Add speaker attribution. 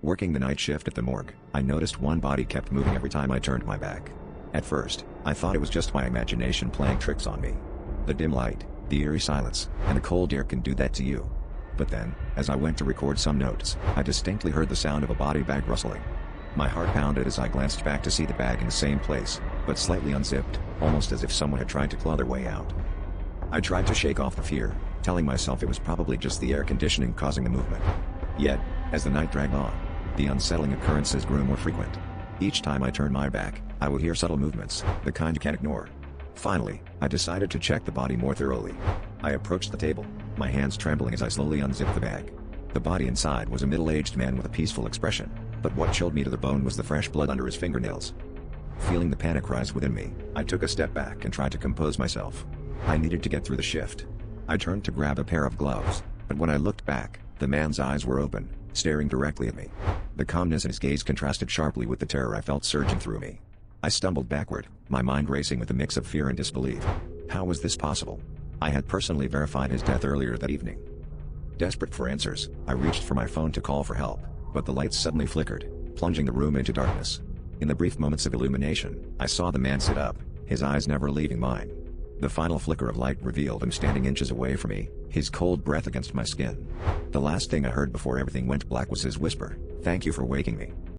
Speaker 1: Working the night shift at the morgue, I noticed one body kept moving every time I turned my back. At first, I thought it was just my imagination playing tricks on me. The dim light, the eerie silence, and the cold air can do that to you. But then, as I went to record some notes, I distinctly heard the sound of a body bag rustling. My heart pounded as I glanced back to see the bag in the same place, but slightly unzipped, almost as if someone had tried to claw their way out. I tried to shake off the fear, telling myself it was probably just the air conditioning causing the movement. Yet, as the night dragged on, the unsettling occurrences grew more frequent. Each time I turned my back, I would hear subtle movements, the kind you can't ignore. Finally, I decided to check the body more thoroughly. I approached the table, my hands trembling as I slowly unzipped the bag. The body inside was a middle-aged man with a peaceful expression, but what chilled me to the bone was the fresh blood under his fingernails. Feeling the panic rise within me, I took a step back and tried to compose myself. I needed to get through the shift. I turned to grab a pair of gloves, but when I looked back, the man's eyes were open, staring directly at me. The calmness in his gaze contrasted sharply with the terror I felt surging through me. I stumbled backward, my mind racing with a mix of fear and disbelief. How was this possible? I had personally verified his death earlier that evening. Desperate for answers, I reached for my phone to call for help, but the lights suddenly flickered, plunging the room into darkness. In the brief moments of illumination, I saw the man sit up, his eyes never leaving mine. The final flicker of light revealed him standing inches away from me, his cold breath against my skin. The last thing I heard before everything went black was his whisper, "Thank you for waking me."